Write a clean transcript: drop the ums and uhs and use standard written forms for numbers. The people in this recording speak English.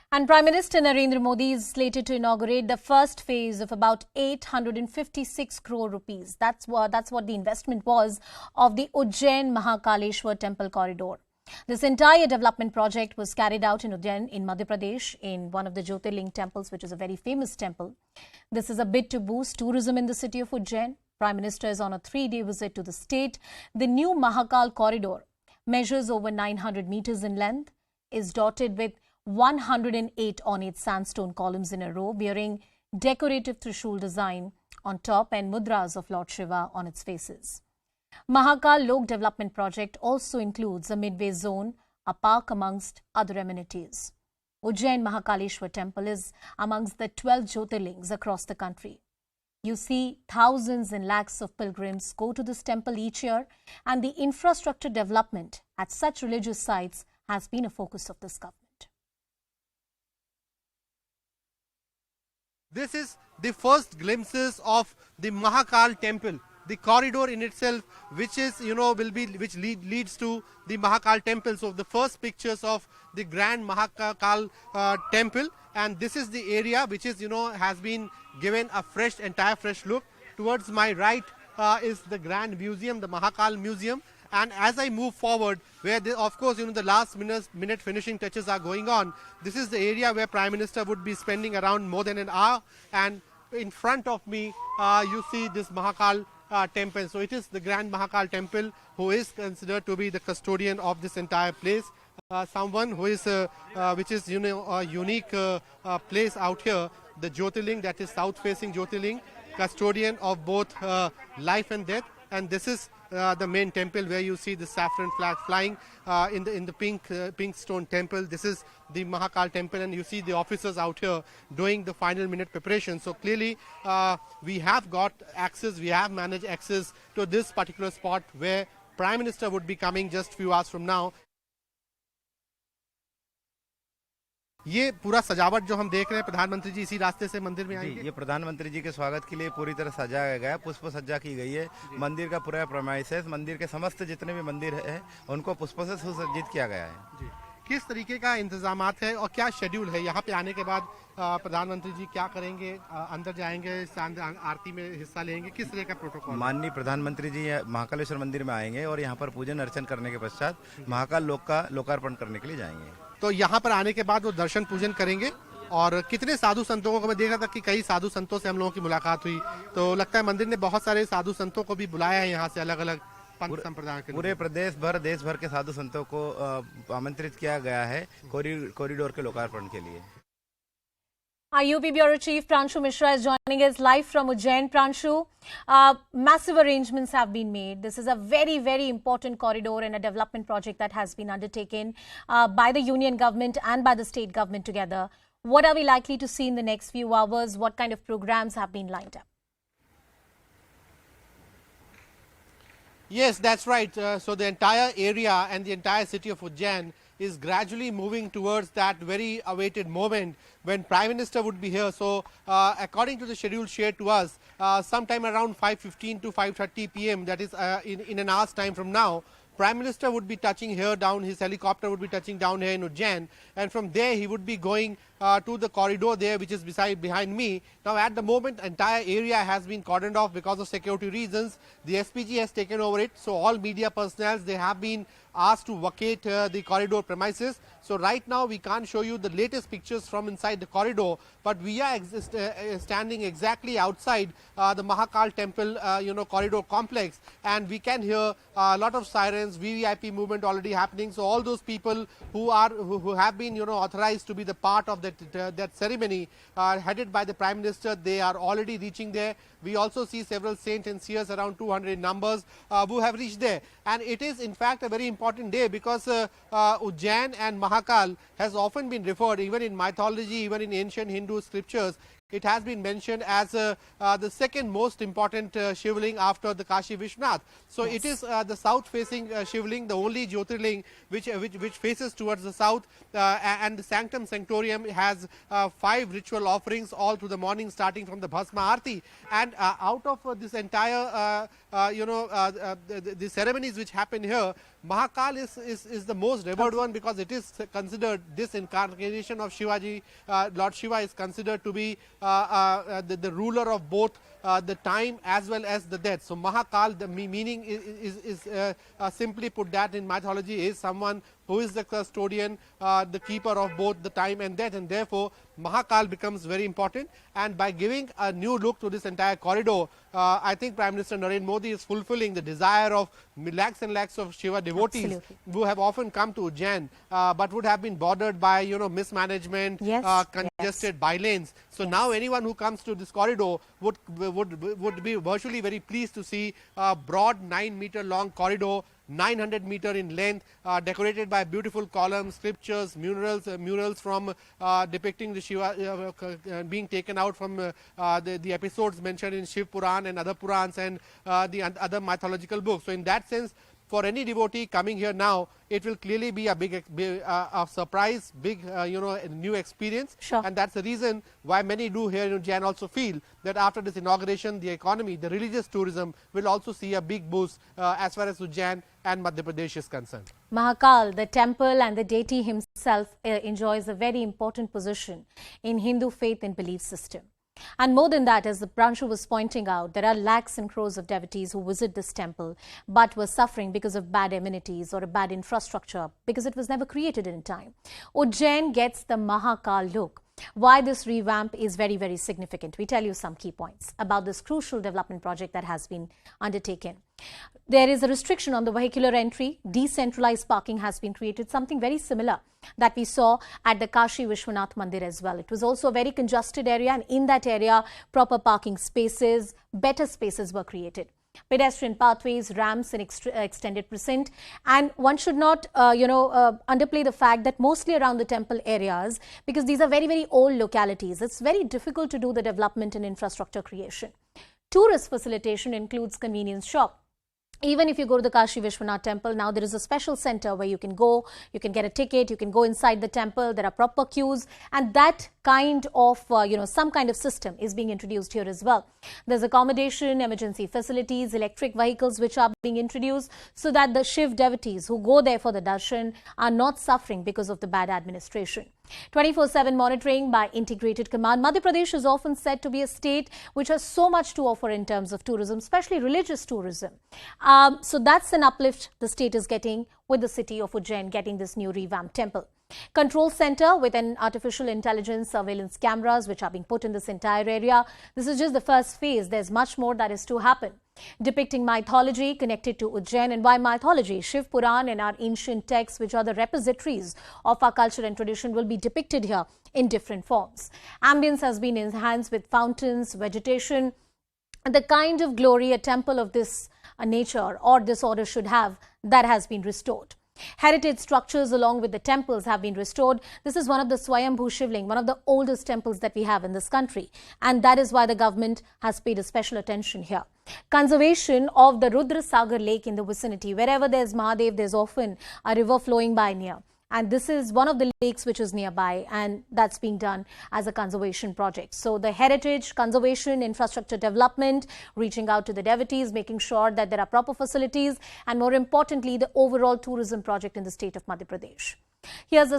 And Prime Minister Narendra Modi is slated to inaugurate the first phase of about 856 crore rupees. That's what the investment was of the Ujjain Mahakaleshwar temple corridor. This entire development project was carried out in Ujjain in Madhya Pradesh in one of the Jyotirling temples, which is a very famous temple. This is a bid to boost tourism in the city of Ujjain. Prime Minister is on a 3-day visit to the state. The new Mahakal corridor measures over 900 meters in length, is dotted with 108 ornate sandstone columns in a row, bearing decorative Trishul design on top and mudras of Lord Shiva on its faces. Mahakal Lok Development Project also includes a midway zone, a park amongst other amenities. Ujjain Mahakaleshwar Temple is amongst the 12 Jyotirlings across the country. You see, thousands and lakhs of pilgrims go to this temple each year, and the infrastructure development at such religious sites has been a focus of this government. This is the first glimpses of the Mahakal temple, the corridor in itself, which is, leads to the Mahakal temple. So the first pictures of the grand Mahakal temple, and this is the area which is, has been given a entire fresh look. Towards my right is the grand museum, the Mahakal museum. And as I move forward, where of course, the last minute finishing touches are going on, this is the area where Prime Minister would be spending around more than an hour. And in front of me, you see this Mahakal temple. So it is the Grand Mahakal temple who is considered to be the custodian of this entire place. Someone who is, which is, a unique place out here, the Jyotirling, that is south-facing Jyotirling, custodian of both life and death. And this is the main temple where you see the saffron flag flying in the pink stone temple. This is the Mahakal temple, and you see the officers out here doing the final minute preparation. So clearly we have got access, we have managed access to this particular spot where Prime Minister would be coming just few hours from now. ये पूरा सजावट जो हम देख रहे हैं, प्रधानमंत्री जी इसी रास्ते से मंदिर में आएंगे। ये प्रधानमंत्री जी के स्वागत के लिए पूरी तरह सजाया गया है, पुष्प सज्जा की गई है। मंदिर का पूरा प्रमाइश है, मंदिर के समस्त जितने भी मंदिर है उनको पुष्पों से सुसज्जित किया गया है। किस तरीके का इंतजामात है और क्या शेड्यूल है? यहाँ पे आने के बाद प्रधानमंत्री जी क्या करेंगे? अंदर जाएंगे, आरती में हिस्सा लेंगे, किस तरह का प्रोटोकॉल? माननीय प्रधानमंत्री जी महाकालेश्वर मंदिर में आएंगे और यहाँ पर पूजन अर्चन करने के पश्चात महाकाल लोक का लोकार्पण करने के लिए जाएंगे। तो यहाँ पर आने के बाद वो दर्शन पूजन करेंगे। और कितने साधु संतों को मैं देख रहा था कि कई साधु संतों से हम लोगों की मुलाकात हुई, तो लगता है मंदिर ने बहुत सारे साधु संतों को भी बुलाया है यहाँ से, अलग अलग पंथ संप्रदाय के। पूरे प्रदेश भर, देश भर के साधु संतों को आमंत्रित किया गया है कॉरिडोर के लोकार्पण के लिए। IUP Bureau Chief Pranshu Mishra is joining us live from Ujjain. Pranshu, massive arrangements have been made. This is a very, very important corridor and a development project that has been undertaken by the union government and by the state government together. What are we likely to see in the next few hours? What kind of programs have been lined up? Yes, that's right. So the entire area and the entire city of Ujjain is gradually moving towards that very awaited moment when Prime Minister would be here. So according to the schedule shared to us, sometime around 5:15 to 5:30 p.m., that is in an hour's time from now, Prime Minister would be touching here down, his helicopter would be touching down here in Ujjain, and from there he would be going to the corridor there, which is behind me. Now at the moment, entire area has been cordoned off because of security reasons. The SPG has taken over it, so all media personnel, they have been asked to vacate the corridor premises. So right now we can't show you the latest pictures from inside the corridor, but we are standing exactly outside the Mahakal temple corridor complex, and we can hear a lot of sirens, VVIP movement already happening. So all those people who have been authorized to be the part of that ceremony headed by the Prime Minister, they are already reaching there. We also see several saints and seers, around 200 in numbers, who have reached there. And it is in fact a very important day because Ujjain and Mahakal has often been referred, even in mythology, even in ancient Hindu scriptures, it has been mentioned as the second most important Shivling after the Kashi Vishwanath. So yes, it is the south-facing Shivling, the only Jyotirling which faces towards the south, and the Sanctum Sanctorium has 5 ritual offerings all through the morning, starting from the Bhasma Aarti. And out of this entire the ceremonies which happen here, Mahakal is the most revered one because it is considered, this incarnation of Shivaji, Lord Shiva is considered to be the ruler of both the time as well as the death. So Mahakal, the meaning is simply put that in mythology is someone who is the custodian, the keeper of both the time and death, and therefore Mahakal becomes very important. And by giving a new look to this entire corridor, I think Prime Minister Narendra Modi is fulfilling the desire of lakhs and lakhs of Shiva devotees. Absolutely. Who have often come to Ujjain, but would have been bothered by mismanagement, congested bylanes. So now anyone who comes to this corridor would be virtually very pleased to see a broad 9-meter long corridor, 900 meter in length, decorated by beautiful columns, scriptures, murals from depicting the Shiva being taken out from the episodes mentioned in Shiv Puran and other Purans and the other mythological books. So in that sense, for any devotee coming here now, it will clearly be a big surprise, big new experience. Sure. And that's the reason why many do here in Ujjain also feel that after this inauguration, the economy, the religious tourism will also see a big boost as far as Ujjain and Madhya Pradesh is concerned. Mahakal, the temple and the deity himself enjoys a very important position in Hindu faith and belief system. And more than that, as the Pranshu was pointing out, there are lakhs and crores of devotees who visit this temple but were suffering because of bad amenities or a bad infrastructure because it was never created in time. Ujjain gets the Mahakal look. Why this revamp is very, very significant. We tell you some key points about this crucial development project that has been undertaken. There is a restriction on the vehicular entry. Decentralized parking has been created, something very similar that we saw at the Kashi Vishwanath Mandir as well. It was also a very congested area, and in that area, proper parking spaces, better spaces were created. Pedestrian pathways, ramps and extended precinct. And one should not, underplay the fact that mostly around the temple areas, because these are very, very old localities, it's very difficult to do the development and infrastructure creation. Tourist facilitation includes convenience shop. Even if you go to the Kashi Vishwanath temple, now there is a special center where you can go, you can get a ticket, you can go inside the temple, there are proper queues, and that kind of, some kind of system is being introduced here as well. There's accommodation, emergency facilities, electric vehicles which are being introduced so that the Shiv devotees who go there for the darshan are not suffering because of the bad administration. 24/7 monitoring by integrated command. Madhya Pradesh is often said to be a state which has so much to offer in terms of tourism, especially religious tourism. So that's an uplift the state is getting with the city of Ujjain getting this new revamped temple. Control center with an artificial intelligence surveillance cameras which are being put in this entire area. This is just the first phase. There's much more that is to happen. Depicting mythology connected to Ujjain. And why mythology? Shiv Puran and our ancient texts, which are the repositories of our culture and tradition, will be depicted here in different forms. Ambience has been enhanced with fountains, vegetation, and the kind of glory a temple of this nature or this order should have, that has been restored. Heritage structures along with the temples have been restored. This is one of the Swayambhu Shivling, one of the oldest temples that we have in this country. And that is why the government has paid a special attention here. Conservation of the Rudra Sagar lake in the vicinity. Wherever there's Mahadev, there's often a river flowing by near. And this is one of the lakes which is nearby, and that's being done as a conservation project. So the heritage, conservation, infrastructure development, reaching out to the devotees, making sure that there are proper facilities, and more importantly, the overall tourism project in the state of Madhya Pradesh. Here's a